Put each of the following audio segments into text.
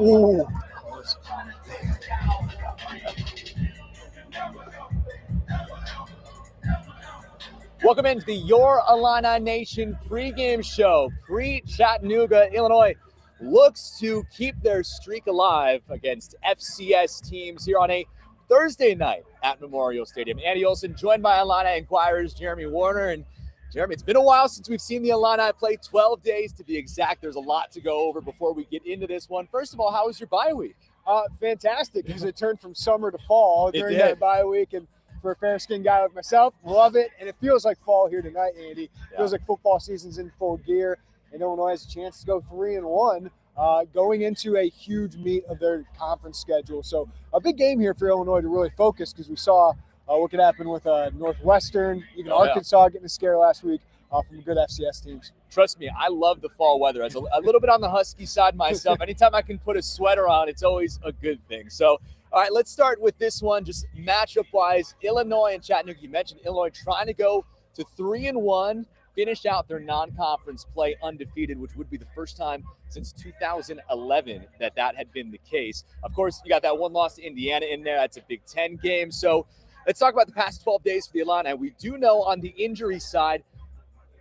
Ooh. Welcome into the Your Illini Nation pregame show. Chattanooga, Illinois looks to keep their streak alive against FCS teams here on a Thursday night at Memorial Stadium. Andy Olson joined by Illini Inquirer's Jeremy Werner. And Jeremy, it's been a while since we've seen the Illini play, 12 days to be exact. There's a lot to go over before we get into this one. First of all, how was your bye week? Fantastic, because it turned from summer to fall during that bye week. And for a fair-skinned guy like myself, love it. And it feels like fall here tonight, Andy. It feels like football season's in full gear. And Illinois has a chance to go 3-1 going into a huge meet of their conference schedule. So a big game here for Illinois to really focus, because we saw what could happen with Northwestern, even Arkansas getting a scare last week from good FCS teams. Trust me, I love the fall weather. As a little bit on the Husky side myself, anytime I can put a sweater on, it's always a good thing. So, all right, let's start with this one, just matchup-wise. Illinois and Chattanooga. You mentioned Illinois trying to go to 3-1, finish out their non-conference play undefeated, which would be the first time since 2011 that had been the case. Of course, you got that one loss to Indiana in there. That's a Big Ten game. So let's talk about the past 12 days for the Illini. We do know on the injury side,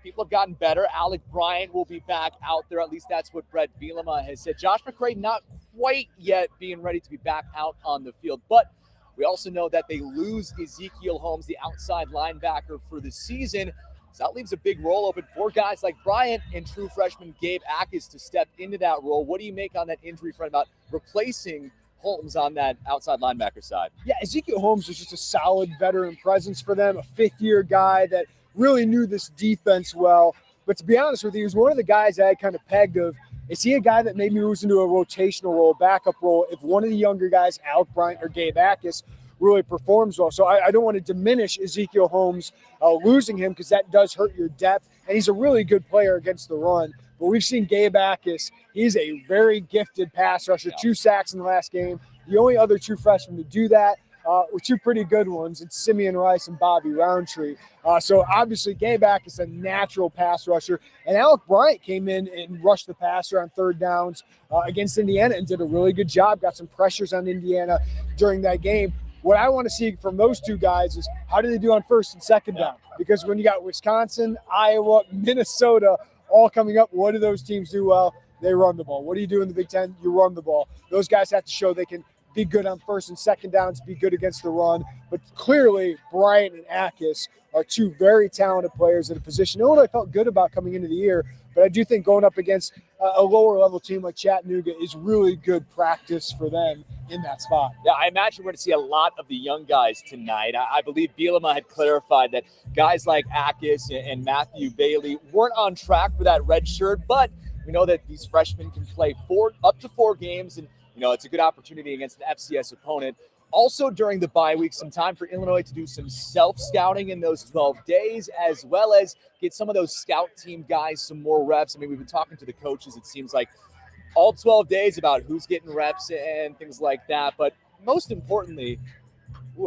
people have gotten better. Alec Bryant will be back out there. At least that's what Brett Bielema has said. Josh McCray not quite yet being ready to be back out on the field. But we also know that they lose Ezekiel Holmes, the outside linebacker, for the season. So that leaves a big role open for guys like Bryant and true freshman Gabe Akis to step into that role. What do you make on that injury front about replacing Holmes on that outside linebacker side? Yeah, Ezekiel Holmes was just a solid veteran presence for them, a fifth-year guy that really knew this defense well. But to be honest with you, he was one of the guys I had kind of pegged of, is he a guy that maybe moves into a rotational role, backup role, if one of the younger guys, Alec Bryant or Gabe Akis, really performs well. So I don't want to diminish Ezekiel Holmes losing him, because that does hurt your depth. And he's a really good player against the run. But we've seen Gabe Akis. He's a very gifted pass rusher, 2 sacks in the last game. The only other true freshman to do that were 2 pretty good ones. It's Simeon Rice and Bobby Roundtree. So obviously Gabe Akis, a natural pass rusher. And Alec Bryant came in and rushed the passer on third downs against Indiana and did a really good job. Got some pressures on Indiana during that game. What I want to see from those 2 guys is how do they do on first and second down? Because when you got Wisconsin, Iowa, Minnesota all coming up, what do those teams do well? They run the ball. What do you do in the Big Ten? You run the ball. Those guys have to show they can be good on first and second downs, be good against the run. But clearly, Bryant and Akis are 2 very talented players at a position Illinois felt good about coming into the year. But I do think going up against a lower-level team like Chattanooga is really good practice for them in that spot. Yeah, I imagine we're going to see a lot of the young guys tonight. I believe Bielema had clarified that guys like Akis and Matthew Bailey weren't on track for that red shirt, but we know that these freshmen can play up to 4 games, and it's a good opportunity against an FCS opponent. Also during the bye week, some time for Illinois to do some self-scouting in those 12 days, as well as get some of those scout team guys some more reps. I mean, we've been talking to the coaches, it seems like, all 12 days about who's getting reps and things like that. But most importantly,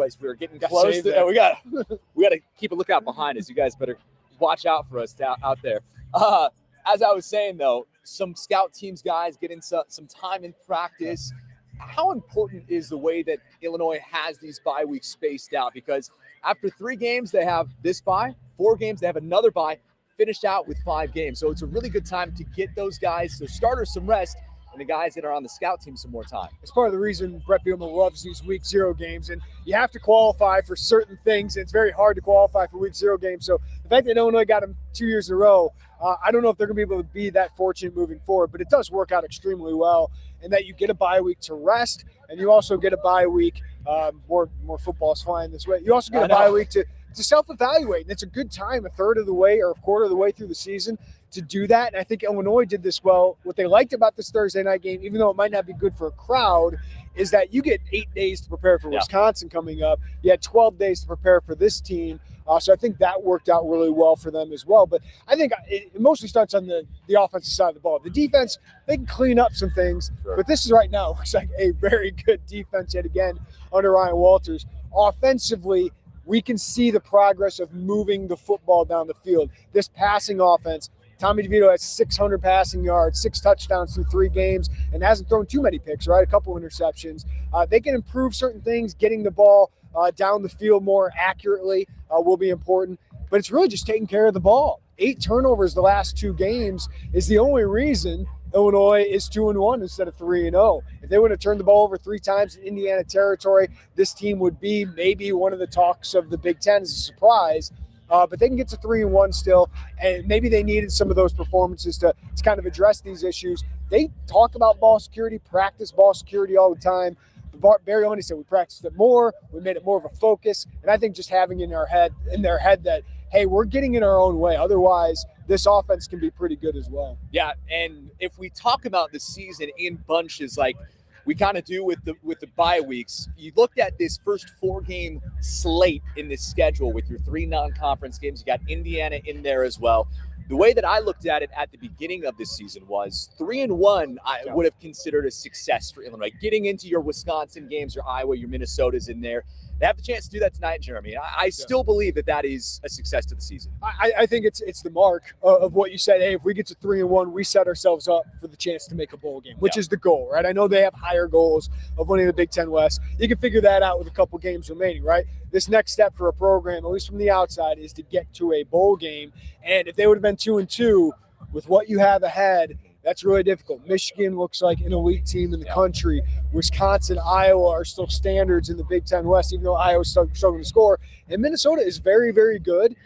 as we're getting close, we got to keep a lookout behind us. You guys better watch out for us out there. As I was saying, though, some scout teams guys getting some time in practice. How important is the way that Illinois has these bye weeks spaced out? Because after 3 games, they have this bye. 4 games, they have another bye, finished out with 5 games. So it's a really good time to get those guys, the starters, some rest, and the guys that are on the scout team some more time. It's part of the reason Brett Bielema loves these week 0 games. And you have to qualify for certain things. It's very hard to qualify for week 0 games. So the fact that Illinois got them 2 years in a row, I don't know if they're going to be able to be that fortunate moving forward, but it does work out extremely well. And that you get a bye week to rest, and you also get a bye week. More football is flying this way. You also get a bye week to self-evaluate, and it's a good time, a third of the way or a quarter of the way through the season, to do that. And I think Illinois did this well. What they liked about this Thursday night game, even though it might not be good for a crowd, is that you get 8 days to prepare for Wisconsin coming up. You had 12 days to prepare for this team. So I think that worked out really well for them as well. But I think it mostly starts on the offensive side of the ball. The defense, they can clean up some things. Sure. But this is right now looks like a very good defense yet again under Ryan Walters. Offensively, we can see the progress of moving the football down the field. This passing offense, Tommy DeVito has 600 passing yards, 6 touchdowns through 3 games, and hasn't thrown too many picks, right? A couple interceptions. They can improve certain things. Getting the ball down the field more accurately will be important. But it's really just taking care of the ball. 8 turnovers the last 2 games is the only reason Illinois is 2-1 instead of 3-0. If they would have turned the ball over 3 times in Indiana territory, this team would be maybe one of the talks of the Big Ten as a surprise. But they can get to 3-1 still, and maybe they needed some of those performances to kind of address these issues. They talk about ball security, practice ball security all the time. Barry Lundy said we practiced it more, we made it more of a focus, and I think just having in their head that, hey, we're getting in our own way. Otherwise, this offense can be pretty good as well. Yeah, and if we talk about the season in bunches like we kind of do with the bye weeks, you looked at this first 4-game slate in this schedule with your 3 non-conference games. You got Indiana in there as well. The way that I looked at it at the beginning of this season was 3-1 I would have considered a success for Illinois. Getting into your Wisconsin games, your Iowa, your Minnesota's in there. They have the chance to do that tonight, Jeremy. I still believe that is a success to the season. I think it's the mark of what you said. Hey, if we get to 3-1, we set ourselves up for the chance to make a bowl game, which is the goal, right? I know they have higher goals of winning the Big Ten West. You can figure that out with a couple games remaining, right? This next step for a program, at least from the outside, is to get to a bowl game. And if they would have been 2-2 with what you have ahead, that's really difficult. Michigan looks like an elite team in the country. Wisconsin, Iowa are still standards in the Big Ten West, even though Iowa's struggling to score. And Minnesota is very, very good.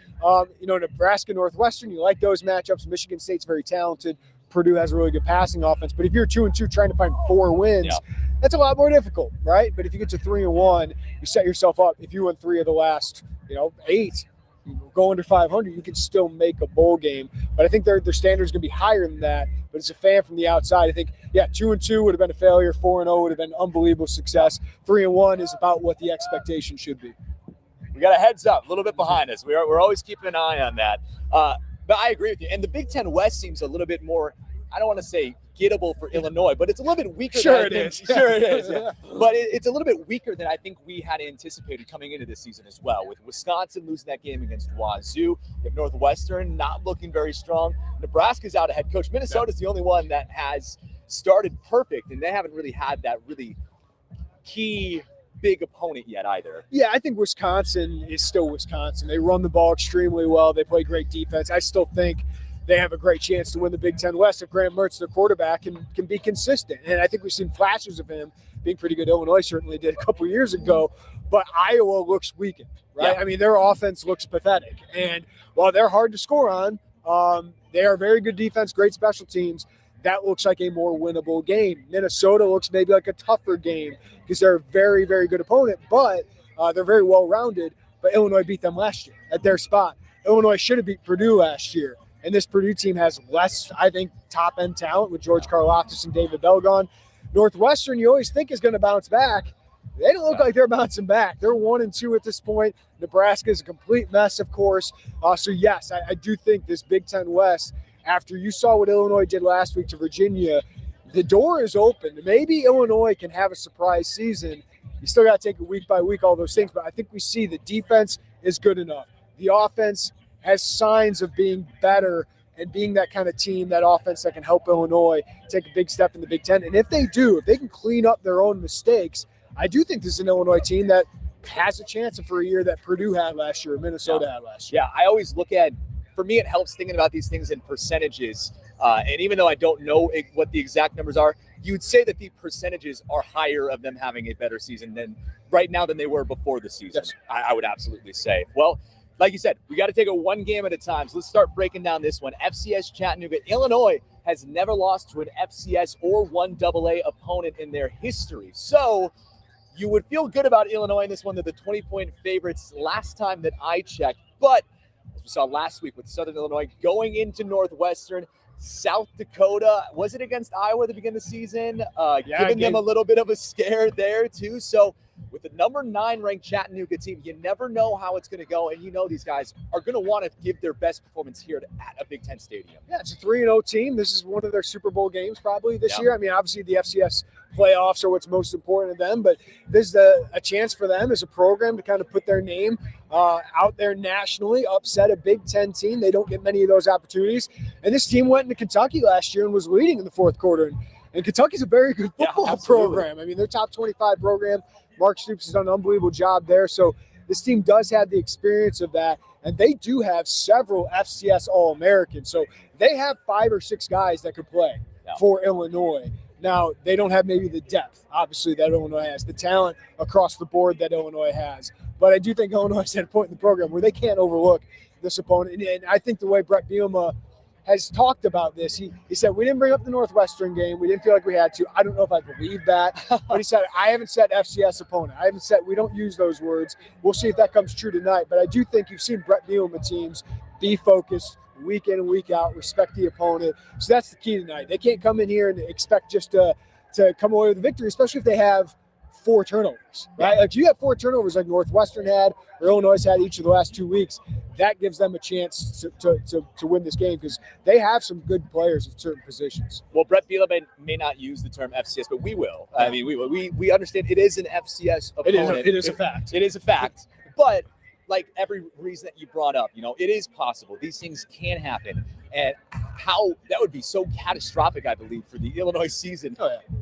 Nebraska, Northwestern, you like those matchups. Michigan State's very talented. Purdue has a really good passing offense. But if you're 2-2 trying to find 4 wins, that's a lot more difficult, right? But if you get to 3-1, you set yourself up. If you win 3 of the last, 8, go under 500, you can still make a bowl game. But I think their standards going to be higher than that. But as a fan from the outside, I think, 2-2 would have been a failure. 4-0 would have been unbelievable success. 3-1 is about what the expectation should be. We got a heads up, a little bit behind us. We're always keeping an eye on that. But I agree with you. And the Big Ten West seems a little bit more, I don't want to say gettable for Illinois, but it's a little bit weaker. Sure it is. Yeah. But it's a little bit weaker than I think we had anticipated coming into this season as well. With Wisconsin losing that game against Wazoo, if Northwestern not looking very strong, Nebraska's out of head coach. Minnesota's the only one that has started perfect, and they haven't really had that really key big opponent yet either. Yeah, I think Wisconsin is still Wisconsin. They run the ball extremely well. They play great defense. I still think they have a great chance to win the Big Ten West if Graham Mertz, their quarterback, can be consistent. And I think we've seen flashes of him being pretty good. Illinois certainly did a couple years ago, but Iowa looks weakened, right? Yeah. I mean, their offense looks pathetic. And while they're hard to score on, they are very good defense, great special teams. That looks like a more winnable game. Minnesota looks maybe like a tougher game because they're a very, very good opponent, but they're very well-rounded. But Illinois beat them last year at their spot. Illinois should have beat Purdue last year. And this Purdue team has less, I think, top-end talent with George Karlaftis and David Belgon. Northwestern, you always think is going to bounce back. They don't look like they're bouncing back. They're 1-2 at this point. Nebraska is a complete mess, of course. So, yes, I do think this Big Ten West, after you saw what Illinois did last week to Virginia, the door is open. Maybe Illinois can have a surprise season. You still got to take it week by week, all those things. But I think we see the defense is good enough. The offense has signs of being better and being that kind of team, that offense that can help Illinois take a big step in the Big Ten. And if they do, if they can clean up their own mistakes, I do think this is an Illinois team that has a chance for a year that Purdue had last year, or Minnesota had last year. Yeah, I always look at, for me, it helps thinking about these things in percentages. And even though I don't know what the exact numbers are, you would say that the percentages are higher of them having a better season than right now than they were before the season. Yes. I would absolutely say. Well, like you said, we got to take it one game at a time. So let's start breaking down this one. FCS Chattanooga. Illinois has never lost to an FCS or 1AA opponent in their history. So you would feel good about Illinois in this one. They're the 20-point favorites last time that I checked. But as we saw last week with Southern Illinois going into Northwestern, South Dakota, was it against Iowa at the beginning of the season? Giving them a little bit of a scare there too. So with the number 9 ranked Chattanooga team, you never know how it's going to go. And these guys are going to want to give their best performance here at a Big Ten stadium. Yeah, it's a 3-0 team. This is one of their Super Bowl games probably this year. I mean, obviously the FCS playoffs are what's most important to them, but this is a chance for them as a program to kind of put their name out there nationally, upset a Big Ten team. They don't get many of those opportunities. And this team went into Kentucky last year and was leading in the fourth quarter. And Kentucky's a very good football program. I mean, they're top 25 program. Mark Stoops has done an unbelievable job there. So this team does have the experience of that. And they do have several FCS All-Americans. So they have 5 or 6 guys that could play for Illinois. Now, they don't have maybe the depth, obviously, that Illinois has, the talent across the board that Illinois has. But I do think Illinois is at a point in the program where they can't overlook this opponent. And I think the way Brett Bielema has talked about this, he said, we didn't bring up the Northwestern game. We didn't feel like we had to. I don't know if I believe that. But he said, I haven't said FCS opponent. I haven't said, we don't use those words. We'll see if that comes true tonight. But I do think you've seen Brett Bielema teams be focused week in and week out, respect the opponent. So that's the key tonight. They can't come in here and expect just to come away with a victory, especially if they have 4 turnovers, right? Like you have 4 turnovers like Northwestern had or Illinois has had each of the last 2 weeks. That gives them a chance to win this game because they have some good players at certain positions. Well, Brett Bielema may not use the term FCS, but we will. I mean, we understand it is an FCS opponent. It is a fact. It is a fact. But like every reason that you brought up, it is possible. These things can happen. And how that would be so catastrophic, I believe, for the Illinois season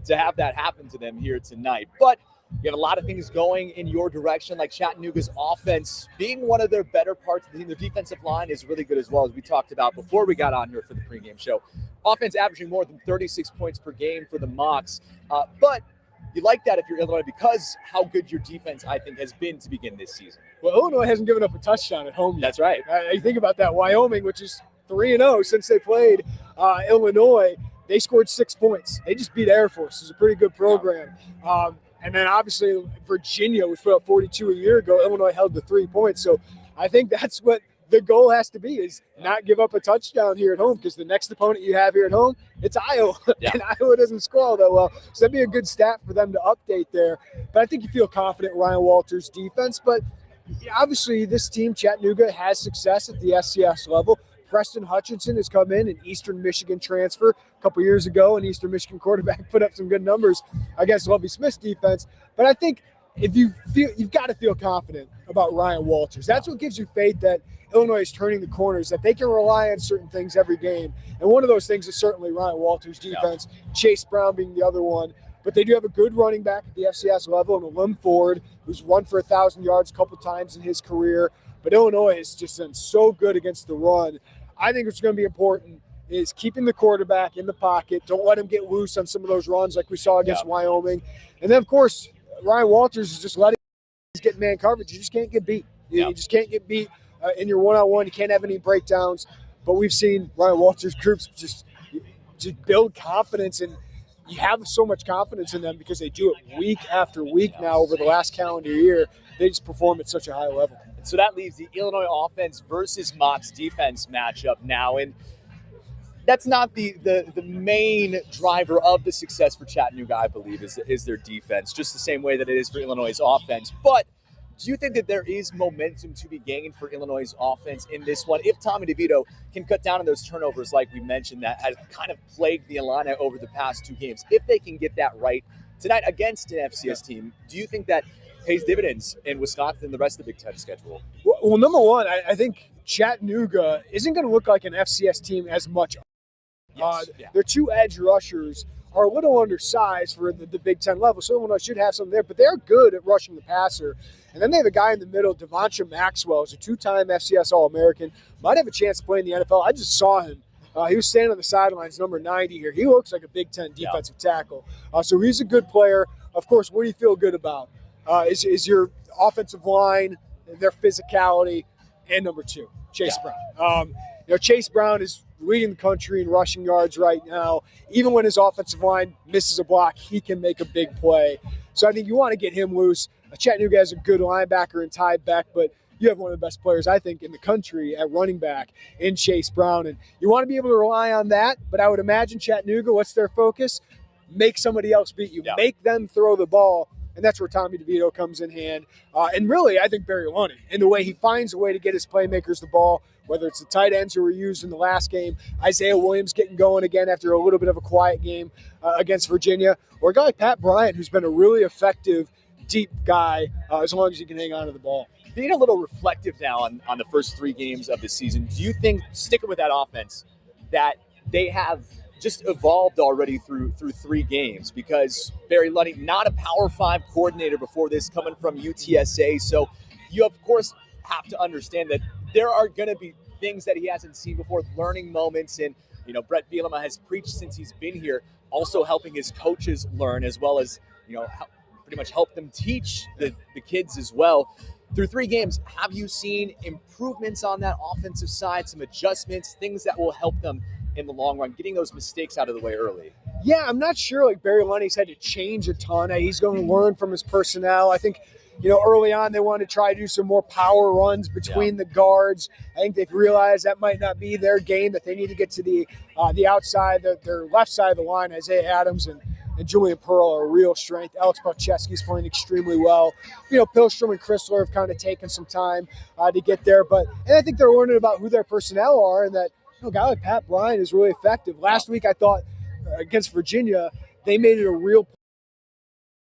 to have that happen to them here tonight. But you have a lot of things going in your direction, like Chattanooga's offense being one of their better parts of the team. Their defensive line is really good as well, as we talked about before we got on here for the pregame show. Offense averaging more than 36 points per game for the Mocs. But you like that if you're Illinois because how good your defense, I think, has been to begin this season. Well, Illinois hasn't given up a touchdown at home yet. That's right. You think about that. Wyoming, which is 3-0 since they played Illinois, they scored 6 points. They just beat Air Force. It's a pretty good program. And then obviously Virginia, which put up 42 a year ago, Illinois held to 3 points. So I think that's what the goal has to be, is not give up a touchdown here at home, because the next opponent you have here at home, it's Iowa. And Iowa doesn't score all that well. So that'd be a good stat for them to update there. But I think you feel confident in Ryan Walters' defense. But obviously this team, Chattanooga, has success at the SCS level. Preston Hutchinson has come in, an Eastern Michigan transfer a couple years ago. An Eastern Michigan quarterback put up some good numbers against Lovie Smith's defense. But I think if you've got to feel confident about Ryan Walters. That's what gives you faith that Illinois is turning the corners, that they can rely on certain things every game. And one of those things is certainly Ryan Walters' defense, Chase Brown being the other one. But they do have a good running back at the FCS level, and a Lim Ford, who's run for 1,000 yards a couple times in his career. But Illinois has just been so good against the run. I think what's going to be important is keeping the quarterback in the pocket. Don't let him get loose on some of those runs like we saw against Wyoming. And then, of course, Ryan Walters is just letting he's getting man coverage. You just can't get beat. You just can't get beat in your one-on-one. You can't have any breakdowns. But we've seen Ryan Walters' groups just build confidence, and you have so much confidence in them because they do it week after week now over the last calendar year. They just perform at such a high level. So that leaves the Illinois offense versus Mocs defense matchup now. And that's not the main driver of the success for Chattanooga, I believe, is their defense, just the same way that it is for Illinois' offense. But do you think that there is momentum to be gained for Illinois' offense in this one? If Tommy DeVito can cut down on those turnovers, like we mentioned, that has kind of plagued the Illini over the past 2 games, if they can get that right tonight against an FCS team, do you think that pays dividends in Wisconsin and the rest of the Big Ten schedule? Well, number one, I think Chattanooga isn't going to look like an FCS team as much. Their 2 edge rushers are a little undersized for the Big Ten level, so Illinois should have some there, but they're good at rushing the passer. And then they have a guy in the middle, Devontra Maxwell, who's a 2-time FCS All-American, might have a chance to play in the NFL. I just saw him. He was standing on the sidelines, number 90 here. He looks like a Big Ten defensive tackle. So he's a good player. Of course, what do you feel good about? Is your offensive line, their physicality, and number 2, Chase Brown. Chase Brown is leading the country in rushing yards right now. Even when his offensive line misses a block, he can make a big play. So I think you want to get him loose. Chattanooga has a good linebacker in Ty Beck, but you have one of the best players, I think, in the country at running back in Chase Brown. And you want to be able to rely on that, but I would imagine Chattanooga, what's their focus? Make somebody else beat you. Make them throw the ball. and that's where Tommy DeVito comes in hand. And really, I think Barry Lunny, in the way he finds a way to get his playmakers the ball, whether it's the tight ends who were used in the last game, Isaiah Williams getting going again after a little bit of a quiet game against Virginia, or a guy like Pat Bryant, who's been a really effective, deep guy as long as he can hang on to the ball. Being a little reflective now on the first 3 games of the season, do you think, sticking with that offense, that they have just evolved already through 3 games? Because Barry Lunny, not a Power 5 coordinator before this, coming from UTSA, so you of course have to understand that there are going to be things that he hasn't seen before, learning moments, and Brett Bielema has preached since he's been here, also helping his coaches learn, as well as pretty much help them teach the kids as well. Through 3 games, have you seen improvements on that offensive side, some adjustments, things that will help them in the long run, getting those mistakes out of the way early? Yeah, I'm not sure like Barry Lunny's had to change a ton. He's going to learn from his personnel. I think, early on they wanted to try to do some more power runs between the guards. I think they've realized that might not be their game, that they need to get to the outside, their left side of the line. Isaiah Adams and Julian Pearl are a real strength. Alex Palczewski's playing extremely well. Pilstrom and Chrysler have kind of taken some time to get there. And I think they're learning about who their personnel are, and that a guy like Pat Bryant is really effective. Last week I thought against Virginia, they made it a real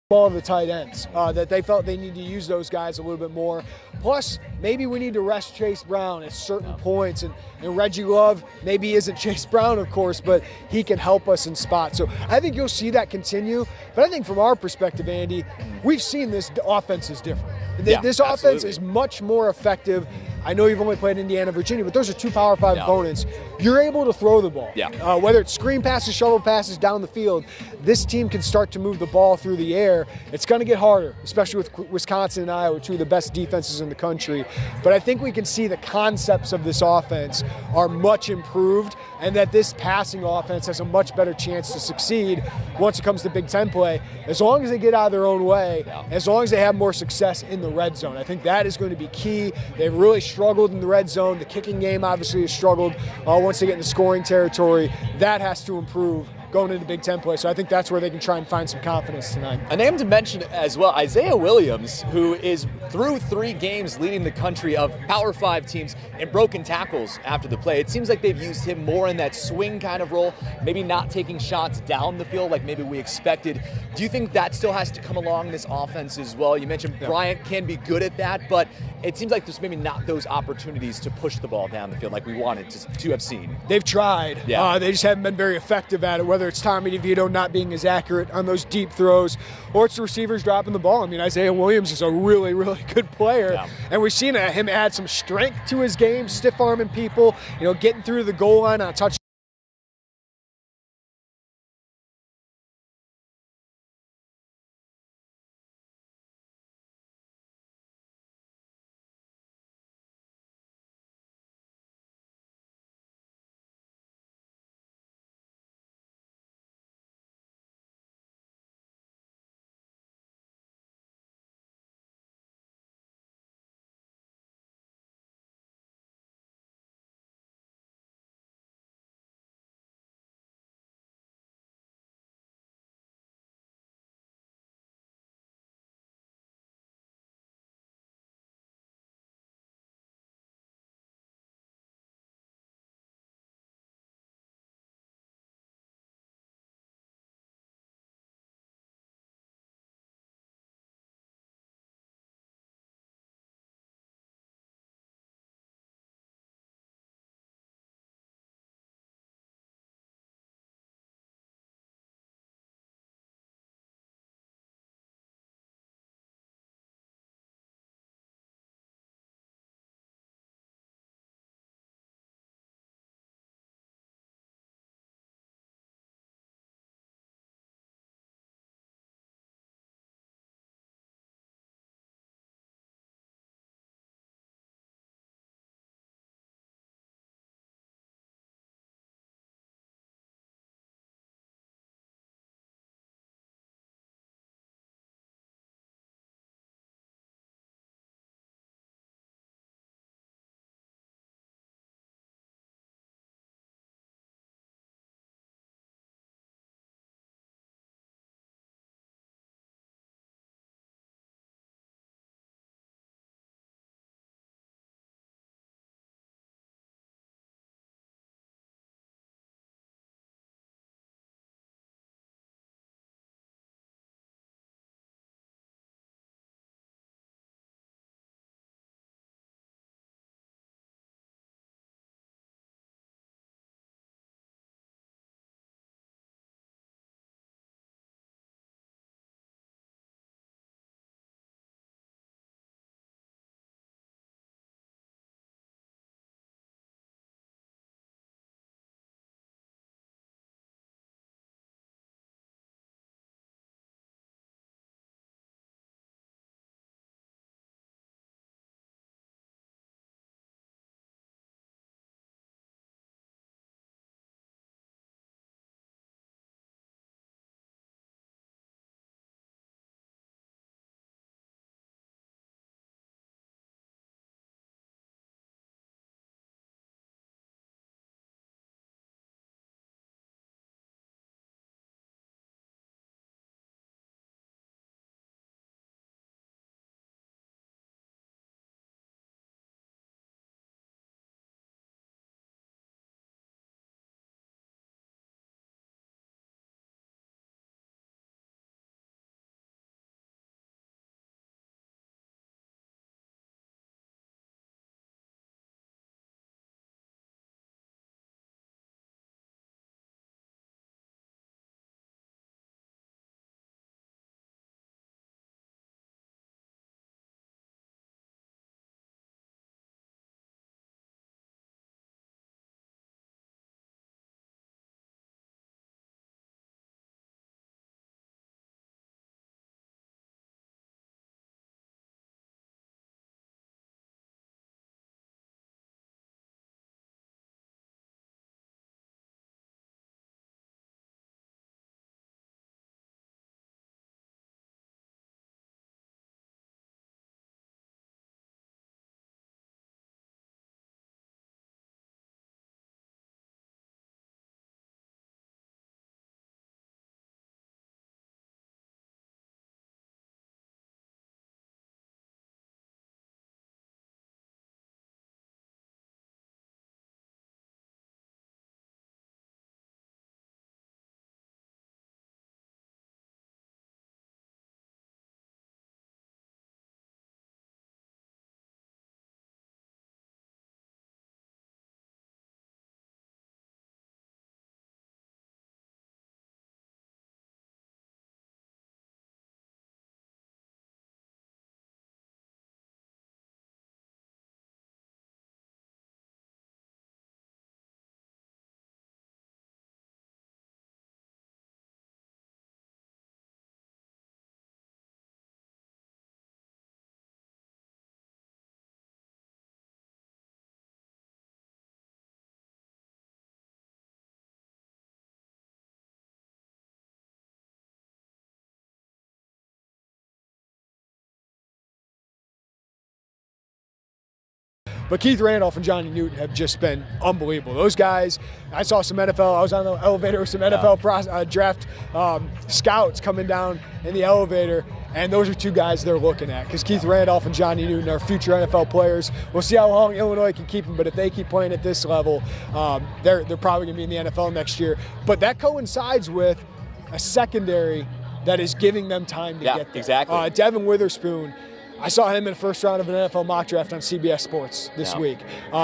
ball of the tight ends, that they felt they need to use those guys a little bit more. Plus, maybe we need to rest Chase Brown at certain points, and Reggie Love maybe isn't Chase Brown, of course, but he can help us in spots. So I think you'll see that continue. But I think from our perspective, Andy, we've seen this offense is different. This offense is much more effective. I know you've only played Indiana, Virginia, but those are 2 Power 5 opponents. You're able to throw the ball. Whether it's screen passes, shovel passes down the field, this team can start to move the ball through the air. It's going to get harder, especially with Wisconsin and Iowa, 2 of the best defenses in the country. But I think we can see the concepts of this offense are much improved, and that this passing offense has a much better chance to succeed once it comes to Big Ten play, as long as they get out of their own way, as long as they have more success in the red zone. I think that is going to be key. They've really struggled in the red zone. The kicking game obviously has struggled once they get into scoring territory. That has to improve going into Big Ten play. So I think that's where they can try and find some confidence tonight. A name to mention as well, Isaiah Williams, who is through 3 games leading the country of Power 5 teams in broken tackles after the play. It seems like they've used him more in that swing kind of role, maybe not taking shots down the field like maybe we expected. Do you think that still has to come along this offense as well? You mentioned Bryant can be good at that, but it seems like there's maybe not those opportunities to push the ball down the field like we wanted to have seen. They've tried. They just haven't been very effective at it, whether it's Tommy DeVito not being as accurate on those deep throws, or it's the receivers dropping the ball. I mean, Isaiah Williams is a really, really good player, and we've seen him add some strength to his game, stiff-arming people, getting through the goal line on a touch. But Keith Randolph and Johnny Newton have just been unbelievable. Those guys, I saw some NFL, I was on the elevator with some NFL draft scouts coming down in the elevator, and those are two guys they're looking at, because Keith Randolph and Johnny Newton are future NFL players. We'll see how long Illinois can keep them, but if they keep playing at this level, they're probably going to be in the NFL next year. But that coincides with a secondary that is giving them time to get there. Exactly. Devin Witherspoon, I saw him in the first round of an NFL mock draft on CBS Sports this week.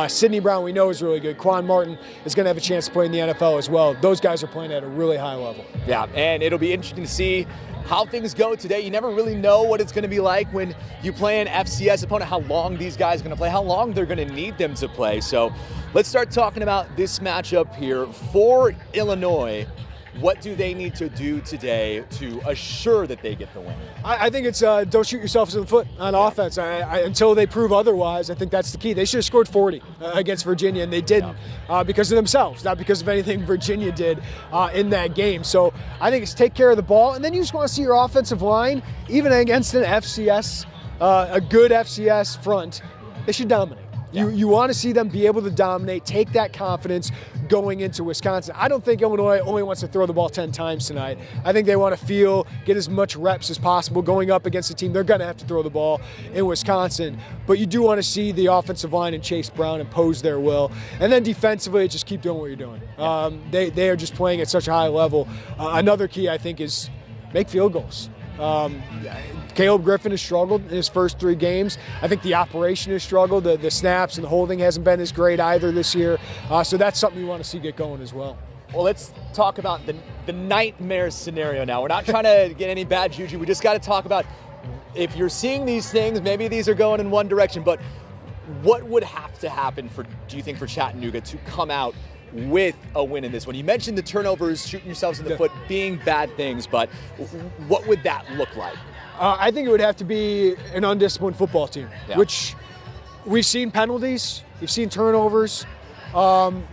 Sidney Brown, we know, is really good. Quan Martin is going to have a chance to play in the NFL as well. Those guys are playing at a really high level. Yeah, and it'll be interesting to see how things go today. You never really know what it's going to be like when you play an FCS opponent, how long these guys are going to play, how long they're going to need them to play. So let's start talking about this matchup here. For Illinois, what do they need to do today to assure that they get the win? I think it's don't shoot yourselves in the foot on offense. Until they prove otherwise, I think that's the key. They should have scored 40 against Virginia, and they didn't because of themselves, not because of anything Virginia did in that game. So I think it's take care of the ball, and then you just want to see your offensive line, even against an FCS, a good FCS front, they should dominate. You want to see them be able to dominate, take that confidence going into Wisconsin. I don't think Illinois only wants to throw the ball 10 times tonight. I think they want to get as much reps as possible going up against a team. They're going to have to throw the ball in Wisconsin. But you do want to see the offensive line and Chase Brown impose their will. And then defensively, just keep doing what you're doing. They are just playing at such a high level. Another key, I think, is make field goals. Caleb Griffin has struggled in his first 3 games. I think the operation has struggled. The snaps and the holding hasn't been as great either this year. So that's something you want to see get going as well. Well, let's talk about the nightmare scenario now. We're not trying to get any bad juju. We just got to talk about, if you're seeing these things, maybe these are going in one direction, but what would have to happen do you think, for Chattanooga to come out with a win in this one? You mentioned the turnovers, shooting yourselves in the foot, being bad things, but what would that look like? I think it would have to be an undisciplined football team, which we've seen penalties, we've seen turnovers, so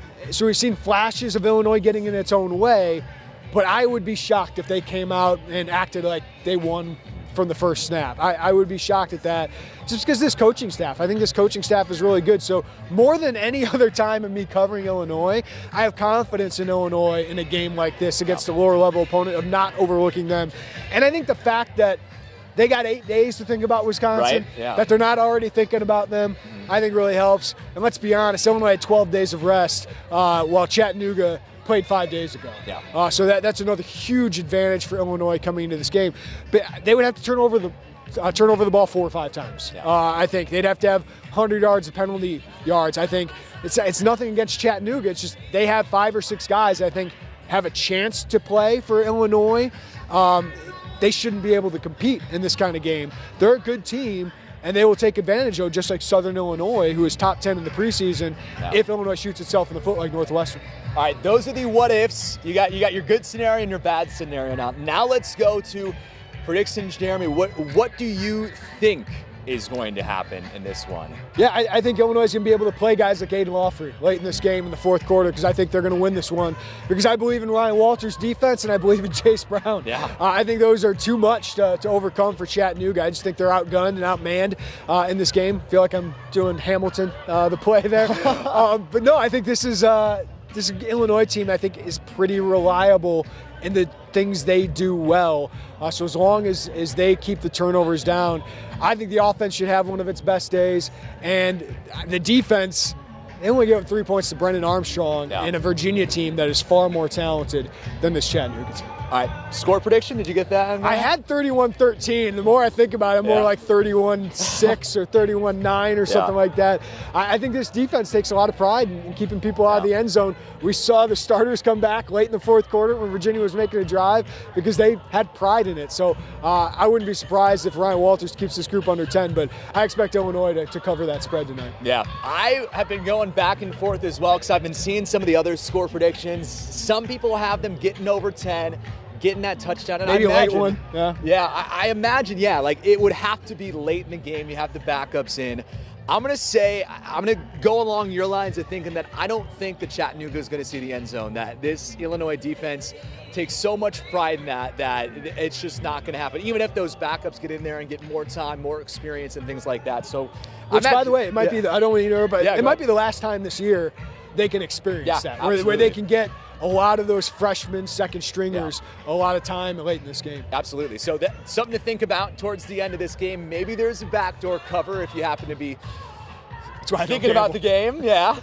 we've seen flashes of Illinois getting in its own way, but I would be shocked if they came out and acted like they won from the first snap. I would be shocked at that, just because I think this coaching staff is really good. So more than any other time in me covering Illinois, I have confidence in Illinois in a game like this against a lower level opponent, of not overlooking them. And I think the fact that they got 8 days to think about Wisconsin, that they're not already thinking about them, I think really helps. And let's be honest, Illinois had 12 days of rest, while Chattanooga played 5 days ago. So that's another huge advantage for Illinois coming into this game. But they would have to turn over the ball 4 or 5 times. I think they'd have to have 100 yards of penalty yards. I think it's nothing against Chattanooga. It's just they have 5 or 6 guys I think have a chance to play for Illinois. They shouldn't be able to compete in this kind of game. They're a good team, and they will take advantage of, just like Southern Illinois, who is top 10 in the preseason, if Illinois shoots itself in the foot like Northwestern. All right, those are the what ifs. You got your good scenario and your bad scenario now. Now let's go to predictions, Jeremy. What do you think is going to happen in this one? Yeah, I think Illinois is going to be able to play guys like Aiden Lawfrey late in this game in the fourth quarter, because I think they're going to win this one, because I believe in Ryan Walters' defense and I believe in Chase Brown. I think those are too much to overcome for Chattanooga. I just think they're outgunned and outmanned in this game. I feel like I'm doing Hamilton, the play there. But no, I think this Illinois team, I think, is pretty reliable in the things they do well. So as long as they keep the turnovers down, I think the offense should have one of its best days. And the defense, they only gave up 3 points to Brendan Armstrong in a Virginia team that is far more talented than this Chattanooga team. All right, score prediction, did you get that? I had 31-13. The more I think about it, more like 31-6 or 31-9 or something like that. I think this defense takes a lot of pride in keeping people out of the end zone. We saw the starters come back late in the fourth quarter when Virginia was making a drive, because they had pride in it. So I wouldn't be surprised if Ryan Walters keeps this group under 10, but I expect Illinois to cover that spread tonight. Yeah, I have been going back and forth as well, because I've been seeing some of the other score predictions. Some people have them getting over 10. Getting that touchdown. And maybe I imagine, a late one. I imagine, like it would have to be late in the game. You have the backups in. I'm going to go along your lines of thinking that I don't think that Chattanooga is going to see the end zone, that this Illinois defense takes so much pride in that it's just not going to happen, even if those backups get in there and get more time, more experience, and things like that. So, which, by the way, it might be, I don't want you to know, but it might be the last time this year they can experience that, where they can get a lot of those freshmen, second stringers, a lot of time late in this game. Absolutely. So that's something to think about towards the end of this game. Maybe there's a backdoor cover if you happen to be thinking about the game. Yeah.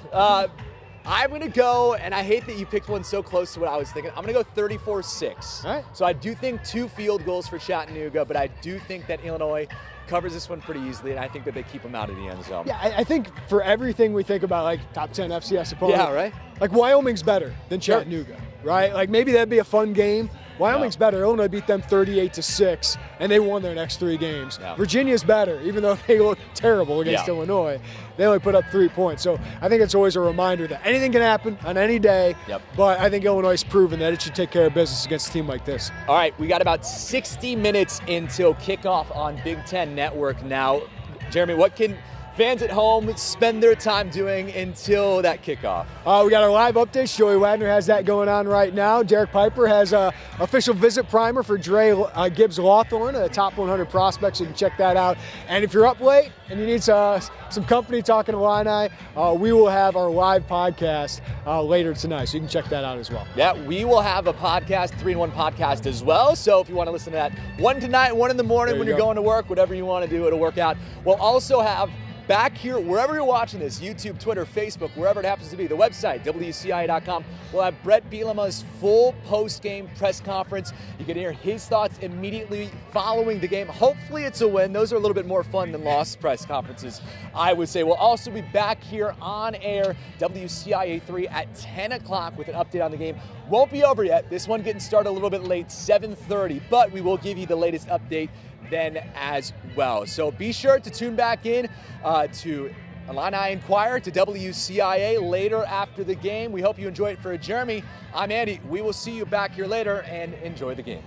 I'm going to go, and I hate that you picked one so close to what I was thinking. I'm going to go 34-6. All right. So I do think 2 field goals for Chattanooga, but I do think that Illinois covers this one pretty easily, and I think that they keep them out of the end zone. Yeah, I think for everything we think about, like top 10 FCS opponent, yeah, right? Like Wyoming's better than Chattanooga, right? Like maybe that'd be a fun game. Wyoming's better. Illinois beat them 38-6, and they won their next 3 games. Yeah. Virginia's better, even though they look terrible against Illinois. They only put up 3 points. So I think it's always a reminder that anything can happen on any day. Yep. But I think Illinois has proven that it should take care of business against a team like this. All right, we got about 60 minutes until kickoff on Big Ten Network now. Jeremy, what can fans at home spend their time doing until that kickoff? We got our live updates. Joey Wagner has that going on right now. Derek Piper has an official visit primer for Dre Gibbs Lawthorne, the top 100 prospects. You can check that out. And if you're up late and you need some company talking to Illini, we will have our live podcast later tonight, so you can check that out as well. Yeah, we will have a podcast, 3-in-1 podcast as well. So if you want to listen to that, 1 tonight, 1 in the morning when you're going to work, whatever you want to do, it'll work out. We'll also have back here, wherever you're watching this, YouTube, Twitter, Facebook, wherever it happens to be, the website, WCIA.com, we'll have Brett Bielema's full post-game press conference. You can hear his thoughts immediately following the game. Hopefully it's a win. Those are a little bit more fun than lost press conferences, I would say. We'll also be back here on air, WCIA 3 at 10 o'clock with an update on the game. Won't be over yet. This one getting started a little bit late, 7:30, but we will give you the latest update then as well. So be sure to tune back in to Illini Inquirer, to WCIA later after the game. We hope you enjoy it. For Jeremy, I'm Andy. We will see you back here later, and enjoy the game.